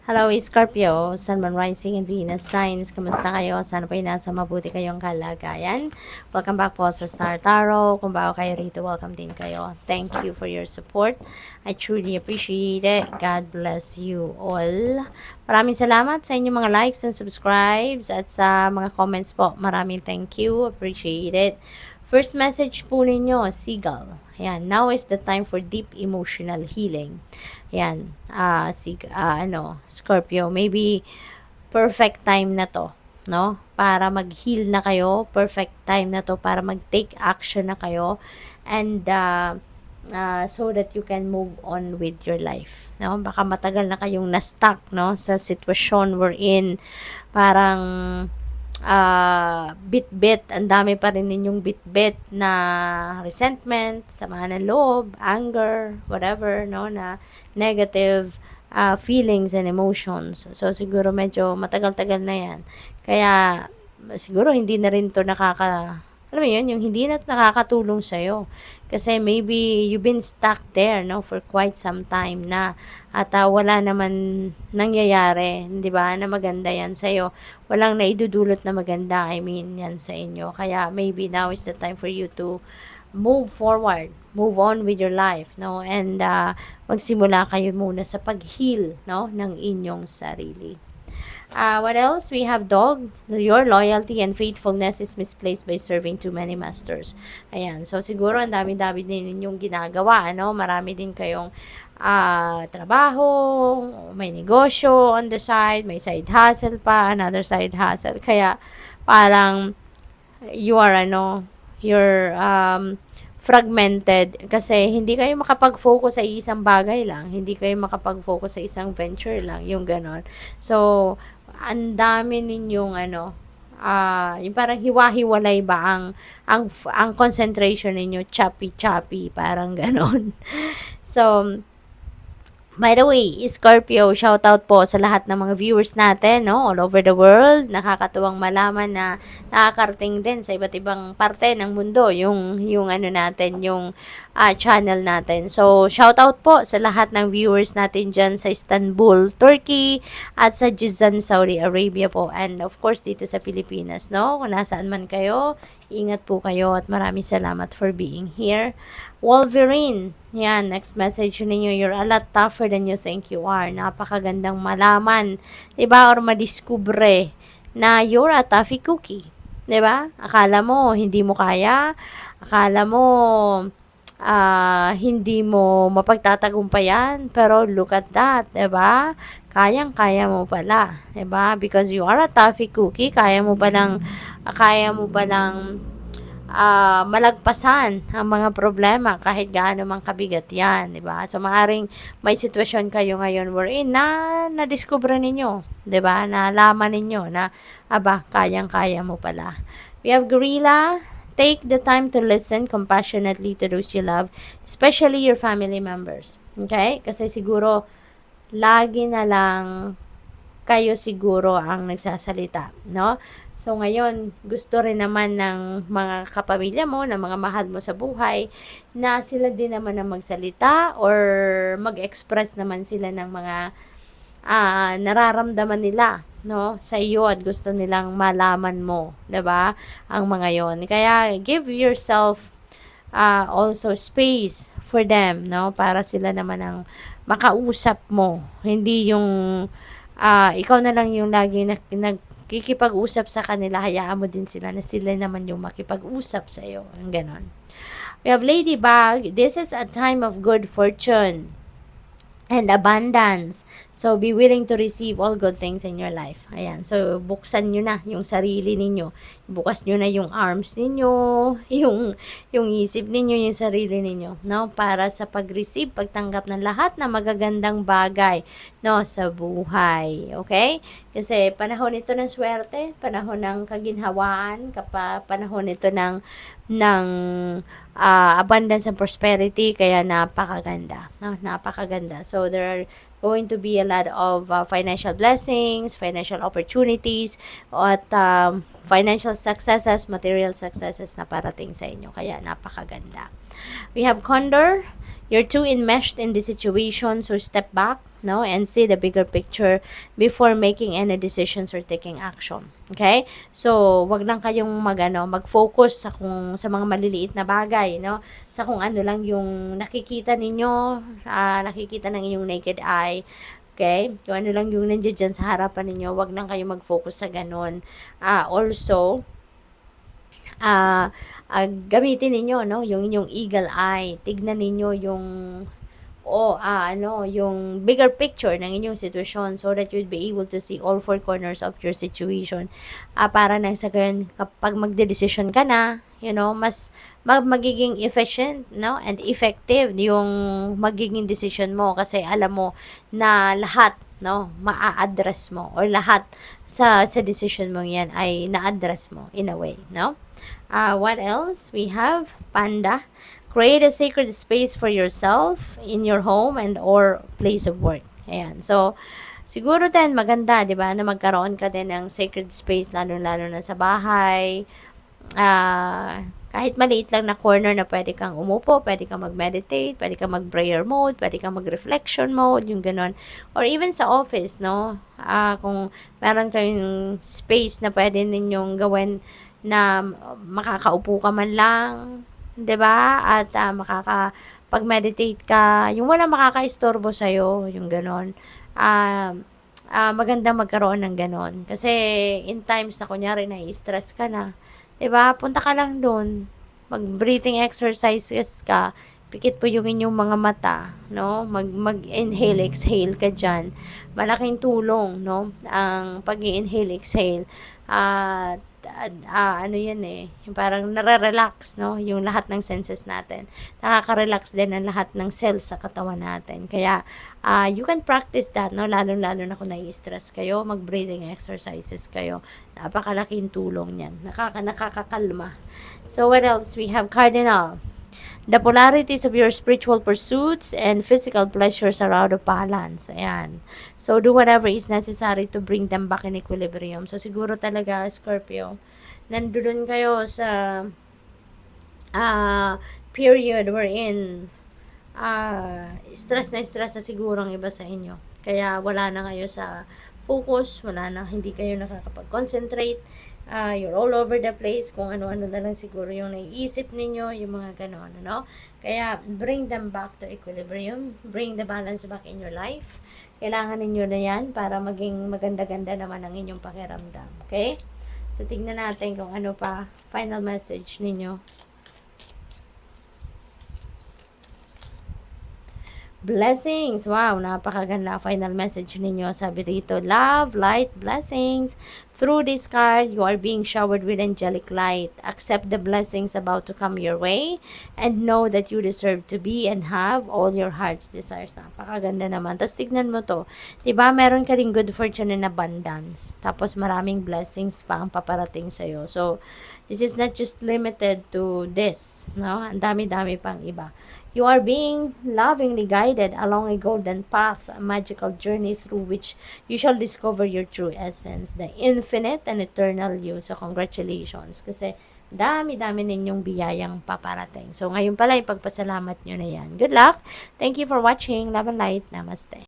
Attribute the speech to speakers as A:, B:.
A: Hello, Scorpio, Sun, Moon, Rising, and Venus signs. Kamusta kayo? Sana po nasa mabuti kayong kalagayan. Welcome back po sa Star Tarot. Kung bago kayo rito, welcome din kayo. Thank you for your support. I truly appreciate it. God bless you all. Maraming salamat sa inyong mga likes and subscribes at sa mga comments po. Maraming thank you. Appreciate it. First message po ninyo, Seagull. Ayan, now is the time for deep emotional healing. Ayan, Scorpio, maybe perfect time na to, no? Para mag-heal na kayo, perfect time na to para mag-take action na kayo and so that you can move on with your life, no? Baka matagal na kayong na-stuck, no, sa sitwasyon we're in. Parang bit-bit, ang dami pa rin ninyong bit-bit na resentment, sama ng loob, anger, whatever, no, na negative feelings and emotions. So, siguro medyo matagal-tagal na yan. Kaya, siguro hindi na rin to alam mo yun, yung hindi na nakakatulong sa'yo. Kasi maybe you've been stuck there, no, for quite some time na. At wala naman nangyayari, di ba, na maganda yan sa'yo. Walang naidudulot na maganda, I mean, yan sa inyo. Kaya maybe now is the time for you to move forward, move on with your life, no, and magsimula kayo muna sa pag-heal, no, ng inyong sarili. What else? We have dog. Your loyalty and faithfulness is misplaced by serving too many masters. Ayan. So, siguro ang dami-dami din ninyong ginagawa, ano? Marami din kayong trabaho, may negosyo on the side, may side hustle pa, another side hustle. Kaya, parang, you're fragmented kasi hindi kayo makapag-focus sa isang bagay lang, hindi kayo makapag-focus sa isang venture lang, yung ganon. So, ang dami ninyong yung parang hiwa-hiwalay ba ang concentration ninyo, choppy-choppy, parang ganon. So, by the way, Scorpio, shout out po sa lahat ng mga viewers natin, no, all over the world. Nakakatuwang malaman na nakakarating din sa iba't ibang parte ng mundo yung natin, yung channel natin. So, shout out po sa lahat ng viewers natin dyan sa Istanbul, Turkey, at sa Jizan, Saudi Arabia po. And of course, dito sa Pilipinas, no, kung nasaan man kayo, ingat po kayo at maraming salamat for being here. Wolverine, yan, next message ninyo, you're a lot tougher than you think you are. Napakagandang malaman, diba, or madiskubre na you're a toughy cookie. Diba? Akala mo, hindi mo kaya, akala mo, hindi mo mapagtatagumpayan, pero look at that, diba? Kayang-kaya mo pala, diba? Because you are a toughy cookie, kaya mo palang malagpasan ang mga problema kahit gaano mang kabigat yan, di ba? So, maaaring may sitwasyon kayo ngayon wherein na nadiskubre ninyo, di ba? Nalaman ninyo na, kayang-kaya mo pala. We have Gorilla. Take the time to listen compassionately to those you love, especially your family members. Okay? Kasi siguro, lagi na lang kayo siguro ang nagsasalita, no? So, ngayon, gusto rin naman ng mga kapamilya mo, ng mga mahal mo sa buhay, na sila din naman ang magsalita or mag-express naman sila ng mga nararamdaman nila, no, sa iyo at gusto nilang malaman mo, 'di ba? Ang mga 'yon. Kaya give yourself also space for them, no, para sila naman ang makausap mo. Hindi yung ikaw na lang yung lagi nagkikipag-usap sa kanila, hayaan mo din sila na sila naman yung makipag-usap sa iyo. Ang ganon. We have Ladybug. This is a time of good fortune and abundance. So, be willing to receive all good things in your life. Ayan. So, buksan nyo na yung sarili ninyo. Bukas nyo na yung arms ninyo, yung isip ninyo, yung sarili ninyo, no? Para sa pag-receive, pagtanggap ng lahat na magagandang bagay, no, sa buhay. Okay? Kasi panahon ito ng swerte, panahon ng kaginhawaan, panahon ito ng abundance and prosperity, kaya napakaganda, no? Napakaganda. So, there are going to be a lot of financial blessings, financial opportunities, at financial successes, material successes na parating sa inyo. Kaya napakaganda. We have Condor. You're too enmeshed in the situation, so step back, no, and see the bigger picture before making any decisions or taking action. Okay? So, wag lang kayong mag-focus sa mga maliliit na bagay, no? Sa kung ano lang yung nakikita ninyo, nakikita ng inyong naked eye. Okay? Kung ano lang yung nandiyan dyan sa harapan ninyo, wag lang kayo mag-focus sa ganun. Also, ah gamitin ninyo, no, yung inyong eagle eye. Tignan ninyo yung yung bigger picture ng inyong sitwasyon so that you'd be able to see all four corners of your situation. Para nang sa gayon, kapag magde-decision ka na, mas magiging efficient, no, and effective yung magiging decision mo kasi alam mo na lahat, no, maa-address mo or lahat sa decision mo yan ay na-address mo in a way, no? What else? We have Panda. Create a sacred space for yourself in your home and or place of work. Ayan. So, siguro din maganda, 'di ba, na magkaroon ka din ng sacred space lalo-lalo na sa bahay. Kahit maliit lang na corner na pwede kang umupo, pwede kang mag-meditate, pwede kang mag-prayer mode, pwede kang mag-reflection mode, yung ganon. Or even sa office, no? Kung meron kayong space na pwede ninyong gawin na makakaupo ka man lang, 'di ba? At makakapag-meditate ka, yung walang makakaistorbo sa iyo, yung ganon. Maganda magkaroon ng ganon. Kasi in times na kunyari na-stress ka na, 'di ba? Punta ka lang doon. Mag-breathing exercises ka. Pikit po yung inyong mga mata, no? Mag-inhale, exhale ka diyan. Malaking tulong, no? Ang pag-i-inhale, exhale. Ano yan yung parang nare-relax, no, yung lahat ng senses natin. Nakaka-relax din ang lahat ng cells sa katawan natin. Kaya, you can practice that, no, lalo-lalo na kung nai-stress kayo, mag-breathing exercises kayo. Napakalaking tulong yan. Nakakakalma. So, what else? We have Cardinal. The polarities of your spiritual pursuits and physical pleasures are out of balance. Ayan. So, do whatever is necessary to bring them back in equilibrium. So, siguro talaga, Scorpio, nandun kayo sa period wherein stress na siguro ang iba sa inyo. Kaya, wala na kayo sa focus, hindi kayo nakakapag-concentrate. You're all over the place, kung ano-ano na lang siguro yung naiisip ninyo, yung mga ganon, no? Kaya, bring them back to equilibrium, bring the balance back in your life. Kailangan ninyo na yan para maging maganda-ganda naman ang inyong pakiramdam, okay? So, tignan natin kung ano pa final message ninyo. Blessings! Wow, napakaganda final message ninyo. Sabi dito, love, light, blessings. Through this card, you are being showered with angelic light. Accept the blessings about to come your way and know that you deserve to be and have all your heart's desires. Napakaganda naman. Tapos tignan mo to. Diba, meron ka rin good fortune and abundance. Tapos maraming blessings pa ang paparating sa'yo. So, this is not just limited to this. No? Ang dami-dami pang iba. You are being lovingly guided along a golden path, a magical journey through which you shall discover your true essence, the infinite and eternal you. So, congratulations. Kasi, dami-dami ninyong biyayang paparating. So, ngayon pala, ipagpasalamat nyo na yan. Good luck. Thank you for watching. Love and light. Namaste.